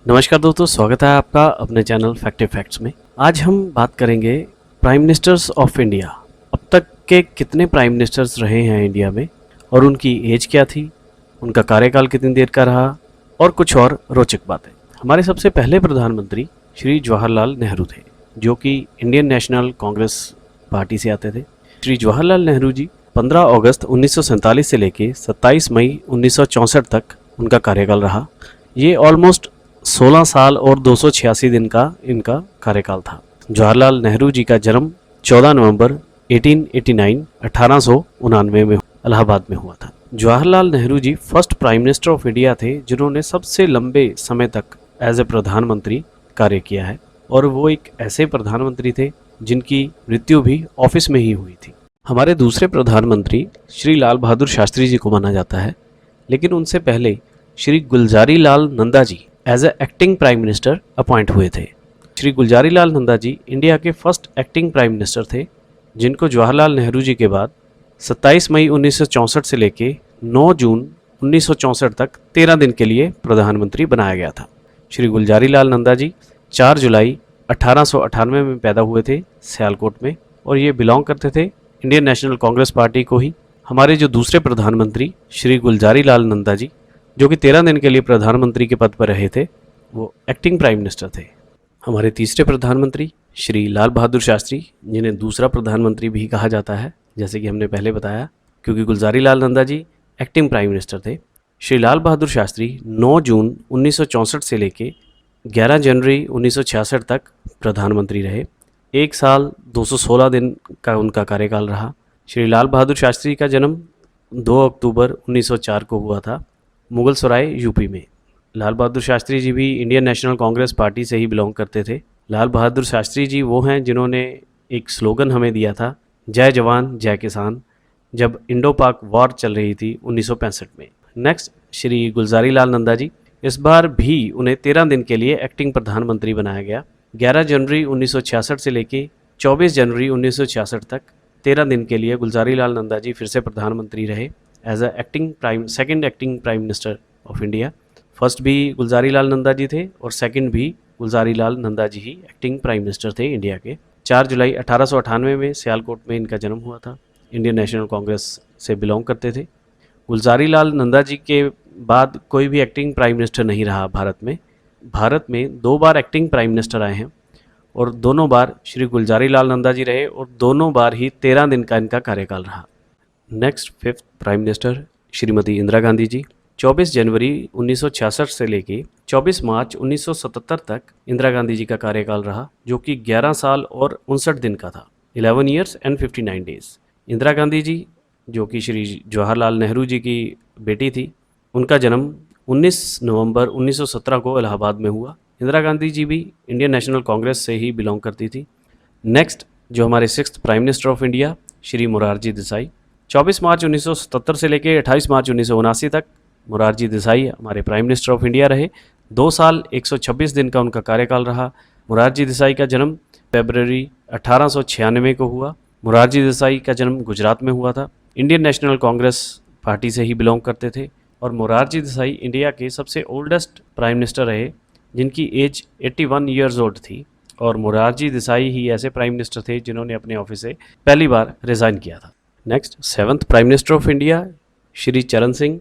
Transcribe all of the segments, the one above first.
नमस्कार दोस्तों, स्वागत है आपका अपने चैनल फैक्ट फैक्ट्स में। आज हम बात करेंगे प्राइम मिनिस्टर्स ऑफ इंडिया। अब तक के कितने प्राइम मिनिस्टर्स रहे हैं इंडिया में और उनकी एज क्या थी, उनका कार्यकाल कितनी देर का रहा और कुछ और रोचक बातें। हमारे सबसे पहले प्रधानमंत्री श्री जवाहरलाल नेहरू थे, जो कि इंडियन नेशनल कांग्रेस पार्टी से आते थे। श्री जवाहरलाल नेहरू जी 15 अगस्त 1947 से लेके 27 मई 1964 तक उनका कार्यकाल रहा। ये ऑलमोस्ट 16 साल और 286 दिन का इनका कार्यकाल था। जवाहरलाल नेहरू जी का जन्म 14 नवंबर 1899 में इलाहाबाद में हुआ था। Jawaharlal Nehru ji first prime minister of India थे जिन्होंने सबसे लंबे समय तक एज ए प्रधानमंत्री कार्य किया है, और वो एक ऐसे प्रधानमंत्री थे जिनकी मृत्यु भी ऑफिस में ही हुई थी। हमारे दूसरे प्रधानमंत्री श्री लाल बहादुर शास्त्री जी को माना जाता है, लेकिन उनसे पहले Shri Gulzari Lal Nanda ji as a acting prime minister appoint हुए थे। श्री गुलजारी लाल नंदा जी इंडिया के फर्स्ट एक्टिंग प्राइम मिनिस्टर थे, जिनको जवाहरलाल नेहरू जी के बाद 27 मई 1964 से लेके 9 जून 1964 तक 13 दिन के लिए प्रधानमंत्री बनाया गया था। श्री गुलजारी लाल नंदा जी 4 जुलाई 1898 में पैदा हुए थे सियालकोट में, और ये बिलोंग करते थे इंडियन नेशनल कांग्रेस पार्टी को ही। हमारे जो दूसरे प्रधानमंत्री श्री गुलजारी लाल नंदा जी, जो कि 13 दिन के लिए प्रधानमंत्री के पद पर रहे थे, वो एक्टिंग प्राइम मिनिस्टर थे। हमारे तीसरे प्रधानमंत्री श्री लाल बहादुर शास्त्री, जिन्हें दूसरा प्रधानमंत्री भी कहा जाता है, जैसे कि हमने पहले बताया, क्योंकि गुलजारी लाल नंदा जी एक्टिंग प्राइम मिनिस्टर थे। श्री लाल बहादुर शास्त्री 9 जून 1964 से लेके 11 जनवरी 1966 तक प्रधानमंत्री रहे। 1 साल 216 दिन का उनका कार्यकाल रहा। श्री लाल बहादुर शास्त्री का जन्म 2 अक्टूबर 1904 को हुआ था, मुगल सराय यूपी में। लाल बहादुर शास्त्री जी भी इंडियन नेशनल कांग्रेस पार्टी से ही बिलोंग करते थे। लाल बहादुर शास्त्री जी वो हैं जिन्होंने एक स्लोगन हमें दिया था, जय जवान जय किसान, जब इंडो पाक वॉर चल रही थी 1965 में। नेक्स्ट श्री गुलजारी लाल नंदा जी, इस बार भी उन्हें 13 दिन के लिए एक्टिंग प्रधानमंत्री बनाया गया। 11 जनवरी 1966 से लेके 24 जनवरी 1966 तक 13 दिन के लिए गुलजारी लाल नंदा जी फिर से प्रधानमंत्री रहे as a second acting prime minister of India. First भी गुलजारी लाल नंदा जी थे और सेकंड भी गुलजारी लाल नंदा जी ही एक्टिंग प्राइम मिनिस्टर थे इंडिया के। 4 जुलाई 1898 में सियालकोट में इनका जन्म हुआ था। इंडियन नेशनल कांग्रेस से बिलोंग करते थे। गुलजारी लाल नंदा जी के बाद कोई भी एक्टिंग प्राइम मिनिस्टर नहीं रहा भारत में। भारत में 2 बार एक्टिंग प्राइम मिनिस्टर आए हैं, और दोनों बार श्री गुलजारी लाल नंदा जी रहे, और दोनों बार ही 13 दिन का इनका कार्यकाल रहा। Next 5th prime minister Shrimati Indira Gandhi ji. 24 जनवरी 1966 से लेके 24 मार्च 1977 तक इंदिरा गांधी जी का कार्यकाल रहा, जो कि 11 साल और 59 दिन का था, 11 years and 59 days. Indira Gandhi ji, जो कि श्री जवाहरलाल नेहरू जी की बेटी थी, उनका जन्म 19 नवंबर 1917 को इलाहाबाद में हुआ। इंदिरा गांधी जी भी इंडियन नेशनल कांग्रेस से ही बिलोंग करती थी। नेक्स्ट जो हमारे 6th prime minister of India Shri Morarji Desai. 24 मार्च 1977 से लेकर 28 मार्च 1979 तक मोरारजी देसाई हमारे प्राइम मिनिस्टर ऑफ इंडिया रहे। 2 साल 126 दिन का उनका कार्यकाल रहा। मोरारजी देसाई का जन्म फरवरी 1896 को हुआ। मोरारजी देसाई का जन्म गुजरात में हुआ था। इंडियन नेशनल कांग्रेस पार्टी से ही बिलोंग करते थे, और मोरारजी देसाई इंडिया के सबसे ओल्डेस्ट प्राइम मिनिस्टर रहे, जिनकी एज 81 ईयर्स ओल्ड थी। और मोरारजी देसाई ही ऐसे प्राइम मिनिस्टर थे जिन्होंने अपने ऑफिस से पहली बार रिज़ाइन किया था। Next 7th prime minister of India Shri चरण सिंह,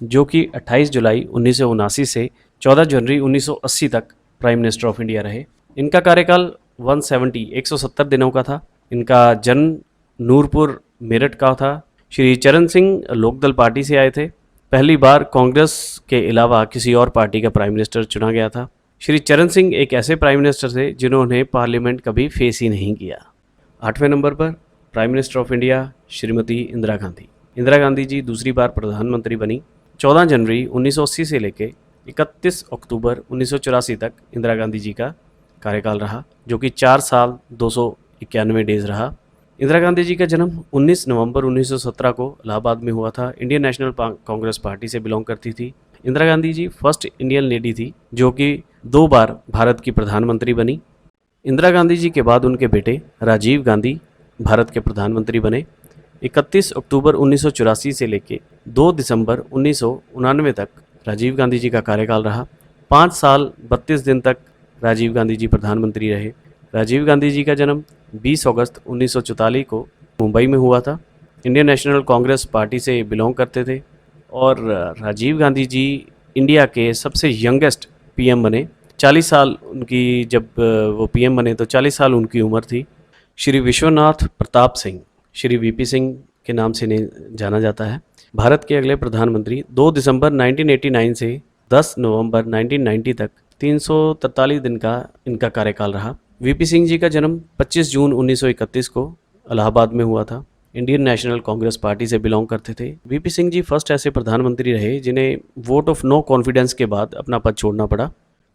जो कि 28 जुलाई 1979 से 14 जनवरी 1980 तक प्राइम मिनिस्टर ऑफ इंडिया रहे। इनका कार्यकाल 170 दिनों का था। इनका जन्म नूरपुर मेरठ का था। श्री चरण सिंह लोकदल पार्टी से आए थे। पहली बार कांग्रेस के अलावा किसी और पार्टी का प्राइम मिनिस्टर चुना गया था। श्री चरण सिंह एक ऐसे प्राइम मिनिस्टर थे जिन्होंने पार्लियामेंट कभी फेस ही नहीं किया। 8वें नंबर पर prime minister of India Shrimati Indira Gandhi. Indira Gandhi ji दूसरी बार प्रधानमंत्री बनी। 14 जनवरी 1980 से लेकर 31 अक्टूबर 1984 तक इंदिरा गांधी जी का कार्यकाल रहा, जो कि 4 साल 291 डेज रहा। इंदिरा गांधी जी का जन्म 19 नवंबर 1917 को इलाहाबाद में हुआ था। इंडियन नेशनल कांग्रेस पार्टी से बिलोंग करती थी। इंदिरा गांधी जी फर्स्ट इंडियन लेडी थी जो कि 2 बार भारत की प्रधानमंत्री बनी। इंदिरा गांधी जी के बाद उनके बेटे राजीव गांधी भारत के प्रधानमंत्री बने। 31 अक्टूबर 1984 से लेकर 2 दिसंबर 1999 तक राजीव गांधी जी का कार्यकाल रहा। 5 साल 32 दिन तक राजीव गांधी जी प्रधानमंत्री रहे। राजीव गांधी जी का जन्म 20 अगस्त 1944 को मुंबई में हुआ था। इंडियन नेशनल कांग्रेस पार्टी से बिलोंग करते थे और राजीव गांधी जी इंडिया के सबसे यंगेस्ट पीएम बने। 40 साल उनकी, जब वो पीएम बने तो 40 साल उनकी उम्र थी। श्री विश्वनाथ प्रताप सिंह, श्री वीपी सिंह के नाम से जाना जाता है, भारत के अगले प्रधानमंत्री 2 दिसंबर 1989 से 10 नवंबर 1990 तक 343 दिन का इनका कार्यकाल रहा। वीपी सिंह जी का जन्म 25 जून 1931 को इलाहाबाद में हुआ था। इंडियन नेशनल कांग्रेस पार्टी से बिलोंग करते थे। वीपी सिंह जी फर्स्ट ऐसे प्रधानमंत्री रहे जिन्हें वोट ऑफ नो कॉन्फिडेंस के बाद अपना पद छोड़ना पड़ा।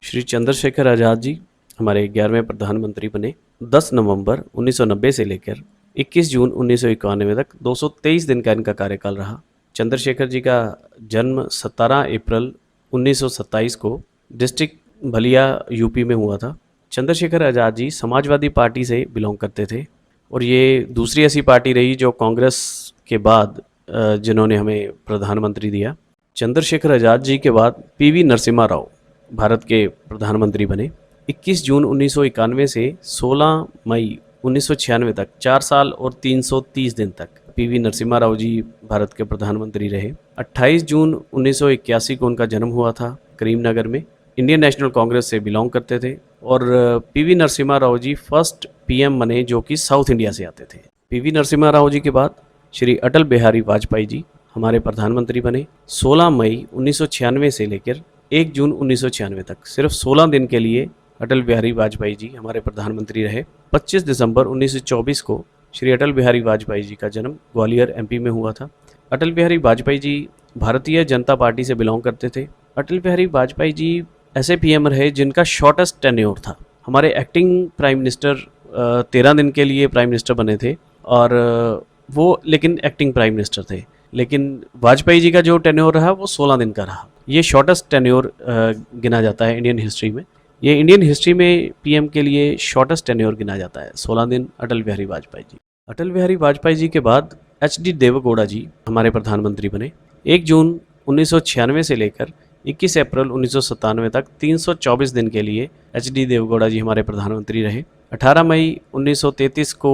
श्री चंद्रशेखर आज़ाद जी हमारे 11वें प्रधानमंत्री बने। 10 नवंबर 1990 से लेकर 21 जून 1991 तक 223 दिन का इनका कार्यकाल रहा। चंद्रशेखर जी का जन्म 17 अप्रैल 1927 को डिस्ट्रिक्ट बलिया यूपी में हुआ था। चंद्रशेखर आज़ाद जी समाजवादी पार्टी से बिलोंग करते थे और ये दूसरी ऐसी पार्टी रही जो कांग्रेस के बाद जिन्होंने हमें प्रधानमंत्री दिया। चंद्रशेखर आज़ाद जी के बाद पीवी नरसिम्हा राव भारत के प्रधानमंत्री बने। 21 जून 1991 से 16 मई 1996 तक 4 साल और 330 दिन तक पीवी नरसिम्हा राव जी भारत के प्रधानमंत्री रहे। 28 जून 1981 को उनका जन्म हुआ था करीमनगर में। इंडियन नेशनल कांग्रेस से बिलोंग करते थे और PV Narasimha Rao ji first PM बने जो कि साउथ इंडिया से आते थे। पीवी नरसिम्हा राव जी के बाद श्री अटल बिहारी वाजपेयी जी हमारे प्रधानमंत्री बने। 16 मई 1996 से लेकर 1 जून 1996 तक सिर्फ 16 दिन के लिए अटल बिहारी वाजपेयी जी हमारे प्रधानमंत्री रहे। 25 दिसंबर 1924 को श्री अटल बिहारी वाजपेयी जी का जन्म ग्वालियर एमपी में हुआ था। अटल बिहारी वाजपेयी जी भारतीय जनता पार्टी से बिलोंग करते थे। अटल बिहारी वाजपेयी जी ऐसे पीएम रहे जिनका शॉर्टेस्ट टेन्योर था। हमारे एक्टिंग प्राइम मिनिस्टर 13 दिन के लिए प्राइम मिनिस्टर बने थे और वो लेकिन एक्टिंग प्राइम मिनिस्टर थे, लेकिन वाजपेयी जी का जो टेन्योर रहा वो 16 दिन का रहा। ये शॉर्टेस्ट टेन्योर गिना जाता है इंडियन हिस्ट्री में। ये इंडियन हिस्ट्री में पीएम के लिए शॉर्टेस्ट टेन्योर गिना जाता है, 16 दिन अटल बिहारी वाजपेयी जी। अटल बिहारी वाजपेयी जी के बाद एच.डी. देवेगौड़ा जी हमारे प्रधानमंत्री बने। 1 जून 1996 से लेकर 21 अप्रैल 1997 तक 324 दिन के लिए एच.डी. देवेगौड़ा जी हमारे प्रधानमंत्री रहे। 18 मई 1933 को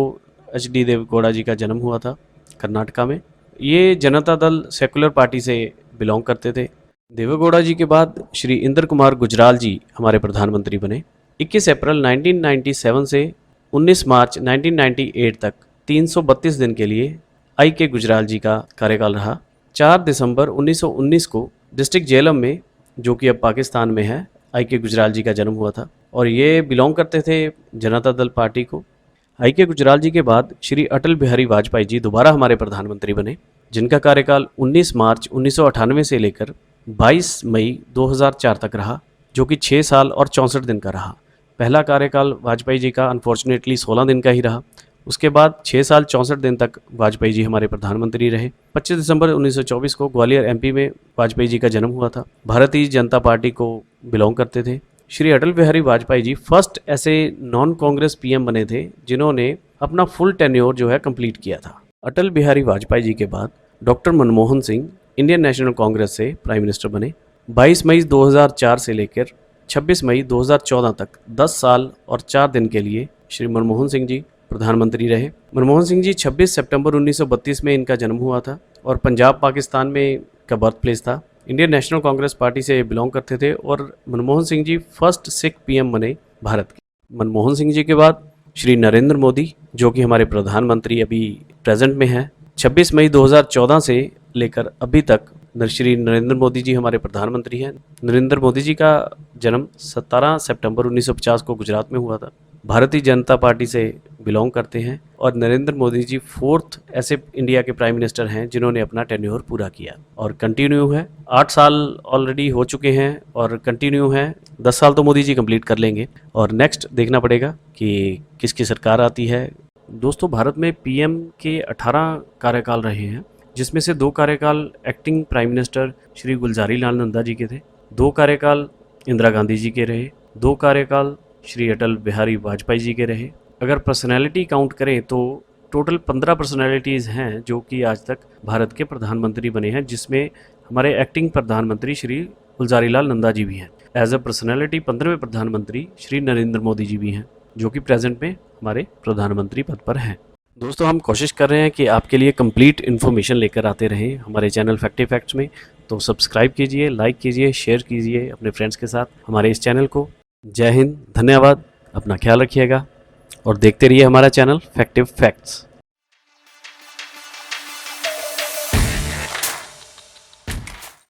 एच.डी. देवेगौड़ा जी का जन्म हुआ था कर्नाटका में। ये जनता दल सेकुलर पार्टी से बिलोंग करते थे। देवेगौड़ा जी के बाद श्री इंद्र कुमार गुजराल जी हमारे प्रधानमंत्री बने। 21 अप्रैल 1997 से 19 मार्च 1998 तक 332 दिन के लिए आई के गुजराल जी का कार्यकाल रहा। 4 दिसंबर 1919 को डिस्ट्रिक्ट जेलम में, जो कि अब पाकिस्तान में है, आई के गुजराल जी का जन्म हुआ था और ये बिलोंग करते थे जनता दल पार्टी को। आई के गुजराल जी के बाद श्री अटल बिहारी वाजपेयी जी दोबारा हमारे प्रधानमंत्री बने, जिनका कार्यकाल 19 मार्च 1998 से लेकर 22 मई 2004 तक रहा, जो कि 6 साल और 64 दिन का रहा। पहला कार्यकाल वाजपेयी जी का अनफॉर्चुनेटली 16 दिन का ही रहा। उसके बाद 6 साल 64 दिन तक वाजपेयी जी हमारे प्रधानमंत्री रहे। 25 दिसंबर 1924 को ग्वालियर एमपी में वाजपेयी जी का जन्म हुआ था। भारतीय जनता पार्टी को बिलोंग करते थे। श्री अटल बिहारी वाजपेयी जी फर्स्ट ऐसे नॉन कांग्रेस पीएम बने थे जिन्होंने अपना फुल टेन्योर जो है कंप्लीट किया था। अटल बिहारी वाजपेयी जी के बाद doctor Manmohan Singh Indian national Congress से प्राइम मिनिस्टर बने। 22 मई 2004 से लेकर 26 मई 2014 तक 10 साल और 4 दिन के लिए श्री मनमोहन सिंह जी प्रधानमंत्री रहे। मनमोहन सिंह जी 26 सितंबर 1932 में इनका जन्म हुआ था और पंजाब पाकिस्तान में का बर्थ प्लेस था। इंडियन नेशनल कांग्रेस पार्टी से बिलोंग करते थे और मनमोहन सिंह जी फर्स्ट सिख पीएम बने भारत के। मनमोहन सिंह जी के बाद श्री नरेंद्र मोदी, जो कि हमारे प्रधानमंत्री अभी प्रेजेंट में हैं। 26 मई 2014 से लेकर अभी तक श्री नरेंद्र मोदी जी हमारे प्रधानमंत्री हैं। नरेंद्र मोदी जी का जन्म 17 सितंबर 1950 को गुजरात में हुआ था। भारतीय जनता पार्टी से बिलोंग करते हैं और नरेंद्र मोदी जी 4th ऐसे इंडिया के प्राइम मिनिस्टर हैं जिन्होंने अपना टेन्योर पूरा किया और कंटिन्यू है। 8 साल ऑलरेडी हो चुके हैं और कंटिन्यू है। 10 साल तो मोदी जी कंप्लीट कर लेंगे और नेक्स्ट देखना पड़ेगा कि किसकी सरकार आती है। दोस्तों, भारत में पीएम के 18 कार्यकाल रहे हैं, जिसमें से 2 कार्यकाल acting prime minister Shri Gulzari Lal Nanda ji के थे, 2 कार्यकाल इंदिरा गांधी जी के रहे, 2 कार्यकाल श्री अटल बिहारी वाजपेयी जी के रहे। अगर पर्सनैलिटी काउंट करें तो टोटल 15 पर्सनैलिटीज़ हैं जो कि आज तक भारत के प्रधानमंत्री बने हैं, जिसमें हमारे एक्टिंग प्रधानमंत्री श्री गुलजारी लाल नंदा जी भी हैं। एज अ पर्सनैलिटी 15वें प्रधानमंत्री श्री नरेंद्र मोदी जी भी हैं, जो कि प्रेजेंट में हमारे प्रधानमंत्री पद पर हैं। दोस्तों, हम कोशिश कर रहे हैं कि आपके लिए कंप्लीट इन्फॉर्मेशन लेकर आते रहें हमारे चैनल फैक्ट फैक्ट्स में। तो सब्सक्राइब कीजिए, लाइक कीजिए, शेयर कीजिए अपने फ्रेंड्स के साथ हमारे इस चैनल को। जय हिंद, धन्यवाद, अपना ख्याल रखिएगा और देखते रहिए हमारा चैनल फैक्ट फैक्ट्स।